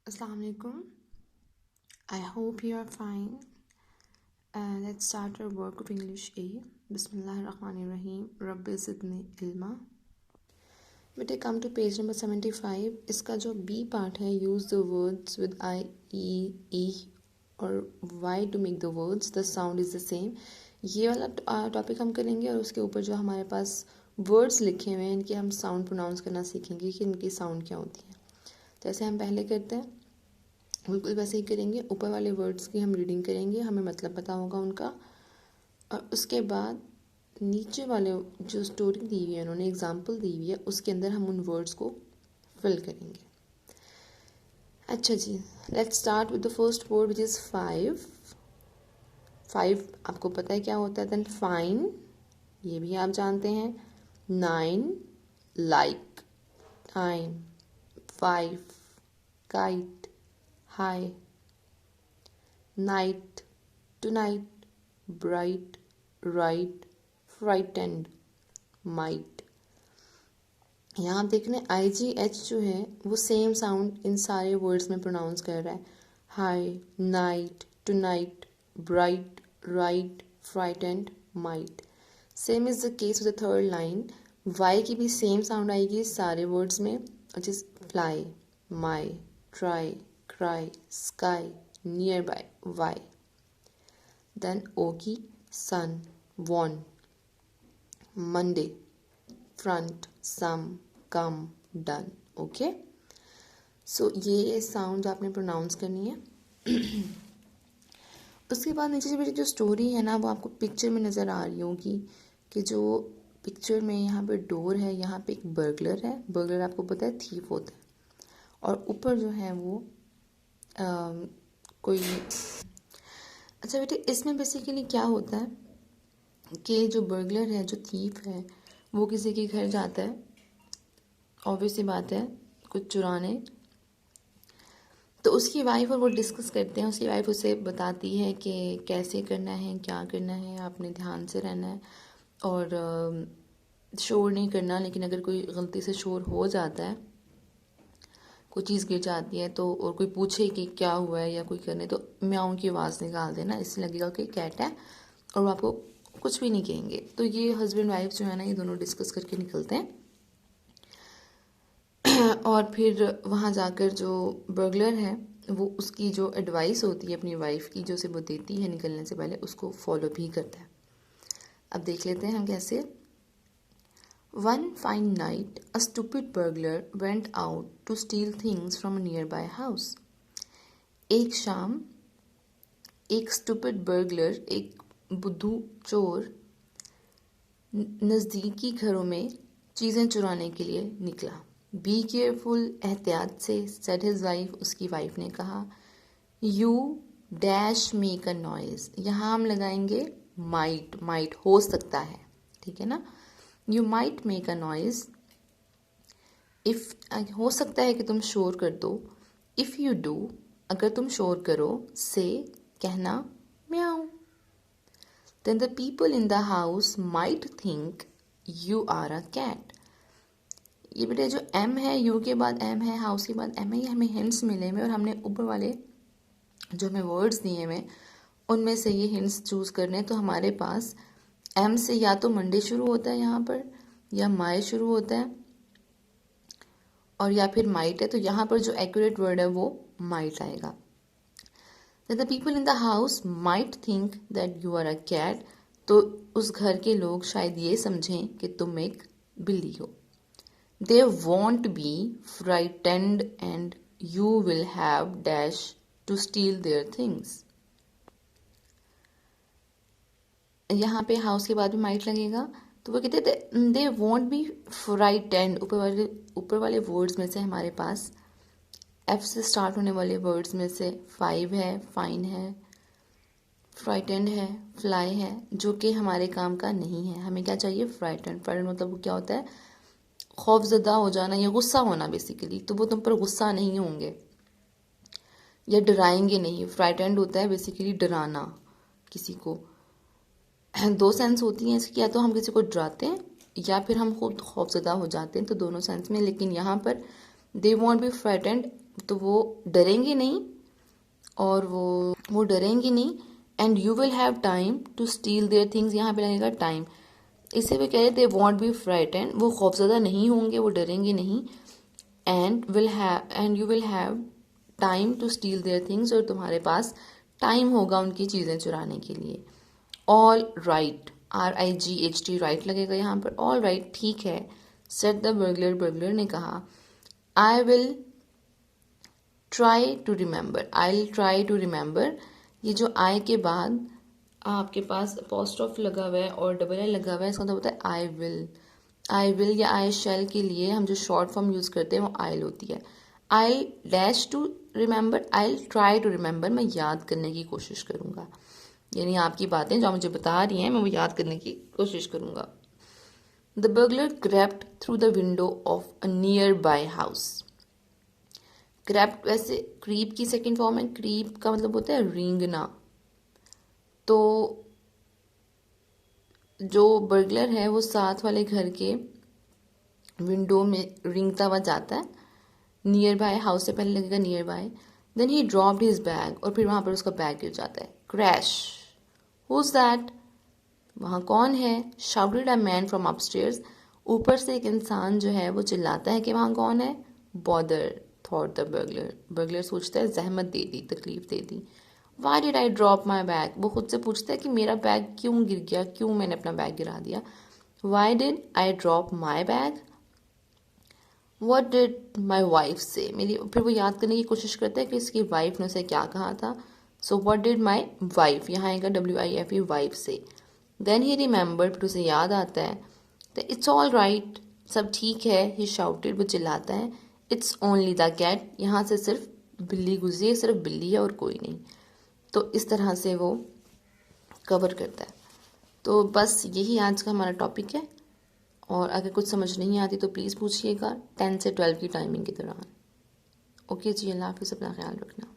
Assalamu alaikum. I hope you are fine. Let's start our work of English A. Bismillahirrahmanirrahim. Rabbi zidni ilma. बेटे come to page number 75. इसका जो B part है, use the words with I, E और Y to make the words. The sound is the same. ये वाला topic हम करेंगे और उसके ऊपर जो हमारे पास वर्ड्स लिखे हुए हैं इनके हम साउंड प्रोनाउंस करना सीखेंगे कि इनकी साउंड क्या होती है। जैसे हम पहले करते हैं बिल्कुल वैसे ही करेंगे। ऊपर वाले वर्ड्स की हम रीडिंग करेंगे, हमें मतलब पता होगा उनका, और उसके बाद नीचे वाले जो स्टोरी दी हुई है, उन्होंने एग्जांपल दी हुई है, उसके अंदर हम उन वर्ड्स को फिल करेंगे। अच्छा जी, let's start with the first word which is five. Five आपको पता है क्या होता है। देन फाइन, ये भी आप जानते हैं। Nine, like, time, five, kite, high, night, tonight, bright, right, frightened, might। यहाँ आप देख रहे हैं IGH जो है वो सेम साउंड इन सारे वर्ड्स में प्रोनाउंस कर रहा है। High, night, tonight, bright, right, frightened, might. Same is the case with the third line. Y की भी सेम साउंड आएगी सारे वर्ड्स में, which is fly, my, try, cry, sky, nearby, why। Then Ogi, sun, one, Monday, front, some, come, done। Okay, so ये sound आपने pronounce करनी है। उसके बाद नीचे से जो स्टोरी है ना वो आपको पिक्चर में नज़र आ रही होगी कि जो पिक्चर में यहाँ पे डोर है, यहाँ पे एक बर्गलर है। बर्गलर आपको पता है थीफ होता है, और ऊपर जो है वो कोई। अच्छा बेटे, इसमें बेसिकली क्या होता है कि जो बर्गलर है, जो थीफ है, वो किसी के घर जाता है, ऑब्वियस सी बात है, कुछ चुराने। तो उसकी वाइफ और वो डिस्कस करते हैं। उसकी वाइफ उसे बताती है कि कैसे करना है, क्या करना है, आपने ध्यान से रहना है और शोर नहीं करना। लेकिन अगर कोई गलती से शोर हो जाता है, कोई चीज़ गिर जाती है तो, और कोई पूछे कि क्या हुआ है या कोई करने, तो म्याऊं की आवाज़ निकाल देना, इससे लगेगा कि कैट है और वो आपको कुछ भी नहीं कहेंगे। तो ये हस्बैंड वाइफ जो है ना, ये दोनों डिस्कस करके निकलते हैं। और फिर वहाँ जाकर जो बर्गलर है वो उसकी जो एडवाइस होती है अपनी वाइफ की, जो उसे वो देती है निकलने से पहले, उसको फॉलो भी करता है। अब देख लेते हैं हम कैसे। One fine night, a stupid burglar went out to steal things from a nearby house. एक शाम एक स्टूपिड बर्गलर, एक बुद्धू चोर, नज़दीकी घरों में चीज़ें चुराने के लिए निकला। बी केयरफुल, एहतियात से, सेड हिज वाइफ, उसकी वाइफ ने कहा। You dash make a noise, यहाँ हम लगाएंगे माइट। माइट हो सकता है, ठीक है ना। You might make a noise if, हो सकता है कि तुम शोर कर दो। इफ़ यू डू, अगर तुम शोर करो। से, कहना, meow. Then the people in the house might think you are a cat. ये बेटे जो एम है, यू के बाद एम है, हाउस के बाद एम है, ये हमें हिंट्स मिले हुए और हमने ऊपर वाले जो हमें वर्ड्स दिए हुए उनमें से ये हिंट्स चूज करने। तो हमारे पास एम से या तो मंडे शुरू होता है यहाँ पर, या माई शुरू होता है, और या फिर माइट है। तो यहाँ पर जो एक्यूरेट वर्ड है वो माइट आएगा। The people in the house might think that you are a cat, तो उस घर के लोग शायद ये समझें कि तुम एक बिल्ली हो। They won't be frightened and you will have dash to steal their things. यहाँ पे हाउस के बाद भी माइट लगेगा, तो वो कहते हैं दे वॉन्ट बी फ्राइटेंड। ऊपर वाले वर्ड्स में से हमारे पास एफ से स्टार्ट होने वाले वर्ड्स में से फाइव है, फाइन है, फ्राइटेंड है, फ्लाई है, जो कि हमारे काम का नहीं है। हमें क्या चाहिए? फ्राइटेंड। फ्राइटेंड मतलब क्या होता है? खौफजदा हो जाना या गुस्सा होना बेसिकली। तो वो तुम पर गुस्सा नहीं होंगे या डराएंगे नहीं। फ्राइटेंड होता है बेसिकली डराना किसी को। दो सेंस होती हैं इसकी, या तो हम किसी को डराते हैं या फिर हम खुद खौफजदा हो जाते हैं, तो दोनों सेंस में। लेकिन यहाँ पर दे वॉन्ट बी फ्राइटेंड, तो वो डरेंगे नहीं और वो डरेंगे नहीं। And you will have time to steal their things, यहाँ पे लगेगा टाइम। इसे भी कह रहे दे वॉन्ट बी फ्राइटेंड, वो खौफजदा नहीं होंगे, वो डरेंगे नहीं। And you will have time to steal their things, और तुम्हारे पास टाइम होगा उनकी चीज़ें चुराने के लिए। ऑल राइट, RIGHT राइट लगेगा यहाँ पर। ऑल राइट, ठीक है। सेड द बर्गलर, बर्गलर ने कहा। I will try to remember, I try to remember, ये जो आई के बाद आपके पास अपॉस्ट्रोफ लगा हुआ है और डबल आई लगा हुआ है, इसका मतलब होता है आई विल। आई विल या आई शैल के लिए हम जो शॉर्ट फॉर्म यूज़ करते हैं वो आइल होती है। I dash to remember, I try to remember, मैं याद करने की कोशिश करूँगा। यानी आपकी बातें जो मुझे बता रही हैं मैं वो याद करने की कोशिश करूँगा। The burglar crept through the window of a near by house. Crept वैसे क्रीप की सेकेंड फॉर्म है। क्रीप का मतलब होता है रेंगना। तो जो बर्गलर है वो साथ वाले घर के विंडो में रेंगता हुआ जाता है। नियर बाय, हाउस से पहले लगेगा nearby. Then he dropped his bag, और फिर वहाँ पर उसका बैग गिर जाता है। क्रैश, हुज दैट, वहाँ कौन है। Shouted a man from upstairs, ऊपर से एक इंसान जो है वो चिल्लाता है कि वहाँ कौन है। Bother, thought the burglar, burglar सोचता है जहमत दे दी, तकलीफ दे दी। Why did I drop my bag, वो खुद से पूछता है कि मेरा बैग क्यों गिर गया, क्यों मैंने अपना बैग गिरा दिया। Y did I drop my bag, what did my wife से, मेरी, फिर वो याद करने की कोशिश करता है कि इसकी वाइफ ने उसे क्या कहा था। So what did my wife, यहाँ आएगा WIFE, वाइफ से। देन ही रिमेंबर्ड, फिर उसे याद आता है। इट्स ऑल राइट, सब ठीक है। ही शाउटेड, वो चिल्लाता है। इट्स ओनली द कैट, यहाँ से सिर्फ बिल्ली गुजरी है, सिर्फ बिल्ली है और कोई नहीं। तो इस तरह से वो कवर करता है। तो बस यही आज का हमारा टॉपिक है, और अगर कुछ समझ नहीं आती तो प्लीज़ पूछिएगा 10 से 12 की टाइमिंग के दौरान। ओके जी, अल्लाह हाफिज़, अपना ख्याल रखना।